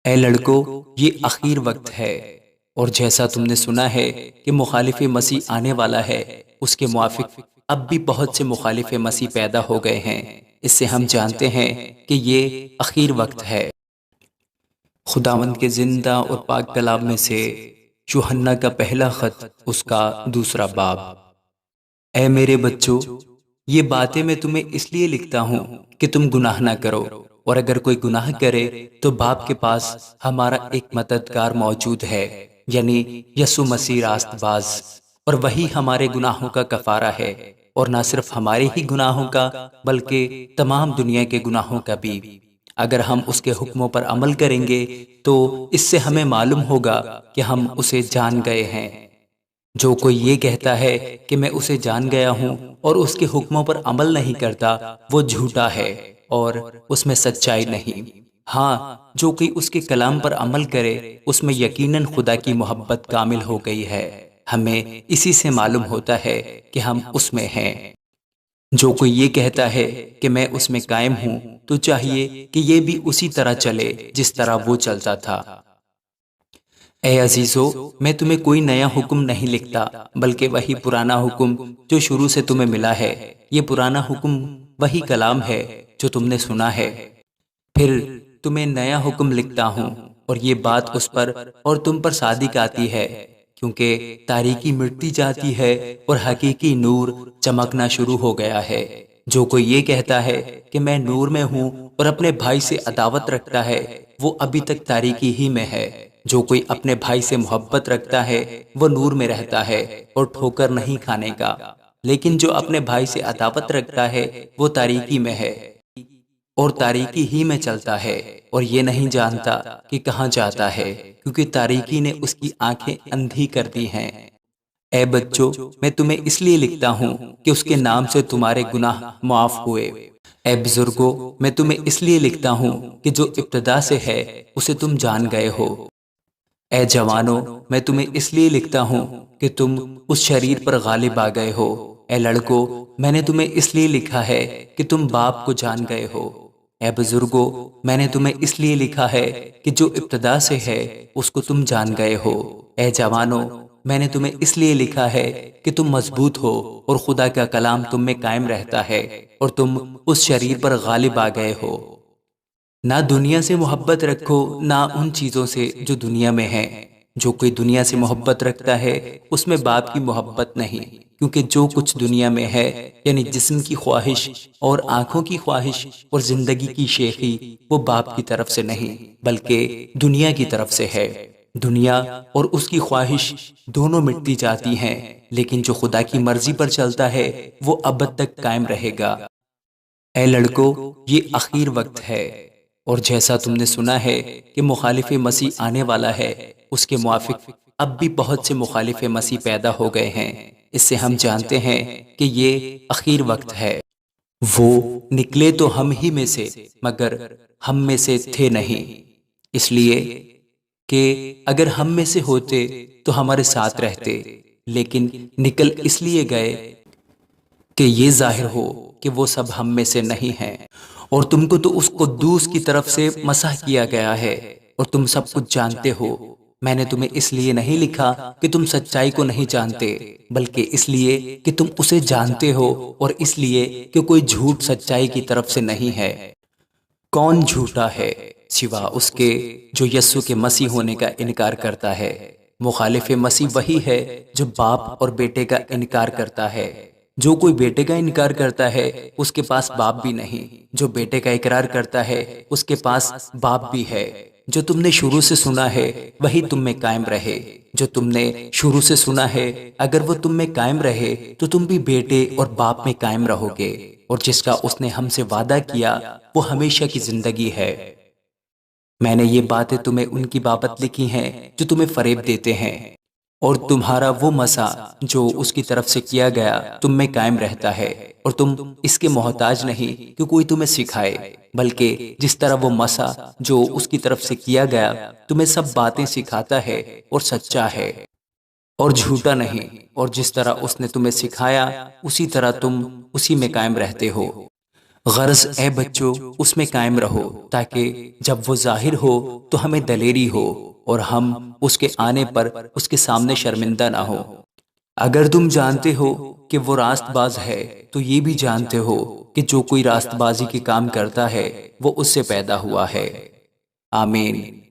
اے لڑکو، یہ اخیر وقت ہے، اور جیسا تم نے سنا ہے کہ مخالف مسیح آنے والا ہے، اس کے موافق اب بھی بہت سے مخالف مسیح پیدا ہو گئے ہیں۔ اس سے ہم جانتے ہیں کہ یہ اخیر وقت ہے۔ خداوند کے زندہ اور پاک کلام میں سے یوحنا کا پہلا خط، اس کا دوسرا باب۔ اے میرے بچوں، یہ باتیں میں تمہیں اس لیے لکھتا ہوں کہ تم گناہ نہ کرو، اور اگر کوئی گناہ کرے تو باپ کے پاس ہمارا ایک مددگار موجود ہے، یعنی یسوع مسیح راست باز، اور وہی ہمارے گناہوں کا کفارہ ہے، اور نہ صرف ہمارے ہی گناہوں کا بلکہ تمام دنیا کے گناہوں کا بھی۔ اگر ہم اس کے حکموں پر عمل کریں گے تو اس سے ہمیں معلوم ہوگا کہ ہم اسے جان گئے ہیں۔ جو کوئی یہ کہتا ہے کہ میں اسے جان گیا ہوں اور اس کے حکموں پر عمل نہیں کرتا، وہ جھوٹا ہے اور اس میں سچائی نہیں۔ ہاں، جو کوئی اس کے کلام پر عمل کرے، اس میں یقیناً خدا کی محبت کامل ہو گئی ہے۔ ہمیں اسی سے معلوم ہوتا ہے کہ ہم اس میں ہیں۔ جو کوئی یہ کہتا ہے کہ میں اس میں قائم ہوں، تو چاہیے کہ یہ بھی اسی طرح چلے جس طرح وہ چلتا تھا۔ اے عزیزو، میں تمہیں کوئی نیا حکم نہیں لکھتا، بلکہ وہی پرانا حکم جو شروع سے تمہیں ملا ہے۔ یہ پرانا حکم وہی کلام ہے جو تم نے سنا ہے۔ پھر تمہیں نیا حکم لکھتا ہوں، اور یہ بات اس پر اور تم پر صادق آتی ہے، کیونکہ تاریکی مٹتی جاتی ہے اور حقیقی نور چمکنا شروع ہو گیا ہے۔ جو کوئی یہ کہتا ہے کہ میں نور میں ہوں اور اپنے بھائی سے عداوت رکھتا ہے، وہ ابھی تک تاریکی ہی میں ہے۔ جو کوئی اپنے بھائی سے محبت رکھتا ہے، وہ نور میں رہتا ہے اور ٹھوکر نہیں کھانے کا، لیکن جو اپنے بھائی سے عداوت رکھتا ہے وہ تاریکی میں ہے اور تاریکی ہی میں چلتا ہے، اور یہ نہیں جانتا کہ کہاں جاتا ہے، کیونکہ تاریکی نے اس کی آنکھیں اندھی کر دی ہیں۔ اے بچوں، میں تمہیں اس لیے لکھتا ہوں کہ اس کے نام سے تمہارے گناہ معاف ہوئے۔ اے بزرگوں، میں تمہیں اس لیے لکھتا ہوں کہ جو ابتدا سے ہے اسے تم جان گئے ہو۔ اے جوانوں، میں تمہیں اس لیے لکھتا ہوں کہ تم اس شریر پر غالب آ گئے ہو۔ اے لڑکو، میں نے تمہیں اس لیے لکھا ہے کہ تم باپ کو جان گئے ہو۔ اے بزرگو، میں نے تمہیں اس لیے لکھا ہے کہ جو ابتدا سے ہے اس کو تم جان گئے ہو۔ اے جوانوں، میں نے تمہیں اس لیے لکھا ہے کہ تم مضبوط ہو اور خدا کا کلام تم میں قائم رہتا ہے، اور تم اس شریر پر غالب آ گئے ہو۔ نہ دنیا سے محبت رکھو، نہ ان چیزوں سے جو دنیا میں ہیں۔ جو کوئی دنیا سے محبت رکھتا ہے اس میں باپ کی محبت نہیں، کیونکہ جو کچھ دنیا میں ہے، یعنی جسم کی خواہش اور آنکھوں کی خواہش اور زندگی کی شیخی، وہ باپ کی طرف سے نہیں بلکہ دنیا کی طرف سے ہے۔ دنیا اور اس کی خواہش دونوں مٹتی جاتی ہیں، لیکن جو خدا کی مرضی پر چلتا ہے وہ ابد تک قائم رہے گا۔ اے لڑکو، یہ اخیر وقت ہے، اور جیسا تم نے سنا ہے کہ مخالف مسیح آنے والا ہے، اس کے موافق اب بھی بہت سے مخالف مسیح پیدا ہو گئے ہیں۔ اس سے ہم جانتے ہیں کہ یہ اخیر وقت ہے۔ وہ نکلے تو ہم ہی میں سے، مگر ہم میں سے تھے نہیں، اس لیے کہ اگر ہم میں سے ہوتے تو ہمارے ساتھ رہتے، لیکن نکل اس لیے گئے کہ یہ ظاہر ہو کہ وہ سب ہم میں سے نہیں ہیں۔ اور تم کو تو اس قدوس کی طرف سے مسح کیا گیا ہے، اور تم سب کچھ جانتے ہو۔ میں نے تمہیں اس لیے نہیں لکھا کہ تم سچائی کو نہیں جانتے، بلکہ اس لیے کہ تم اسے جانتے ہو، اور اس لیے کہ کوئی جھوٹ سچائی کی طرف سے نہیں ہے۔ کون جھوٹا ہے سوا اس کے جو یسوع کے مسیح ہونے کا انکار کرتا ہے؟ مخالف مسیح وہی ہے جو باپ اور بیٹے کا انکار کرتا ہے۔ جو کوئی بیٹے کا انکار کرتا ہے اس کے پاس باپ بھی نہیں، جو بیٹے کا اقرار کرتا ہے اس کے پاس باپ بھی ہے۔ جو تم نے شروع سے سنا ہے وہی تم میں قائم رہے۔ جو تم نے شروع سے سنا ہے اگر وہ تم میں قائم رہے تو تم بھی بیٹے اور باپ میں قائم رہو گے، اور جس کا اس نے ہم سے وعدہ کیا وہ ہمیشہ کی زندگی ہے۔ میں نے یہ باتیں تمہیں ان کی بابت لکھی ہیں جو تمہیں فریب دیتے ہیں، اور تمہارا وہ مسح جو اس کی طرف سے کیا گیا تم میں قائم رہتا ہے، اور تم اس کے محتاج نہیں کہ کوئی تمہیں سکھائے، بلکہ جس طرح وہ مسح جو اس کی طرف سے کیا گیا تمہیں سب باتیں سکھاتا ہے اور سچا ہے اور جھوٹا نہیں، اور جس طرح اس نے تمہیں سکھایا اسی طرح تم اسی میں قائم رہتے ہو۔ غرض اے بچوں اس میں قائم رہو تاکہ جب وہ ظاہر ہو تو ہمیں دلیری ہو اور ہم اس کے آنے پر اس کے سامنے شرمندہ نہ ہو۔ اگر تم جانتے ہو کہ وہ راست باز ہے تو یہ بھی جانتے ہو کہ جو کوئی راست بازی کے کام کرتا ہے وہ اس سے پیدا ہوا ہے۔ آمین۔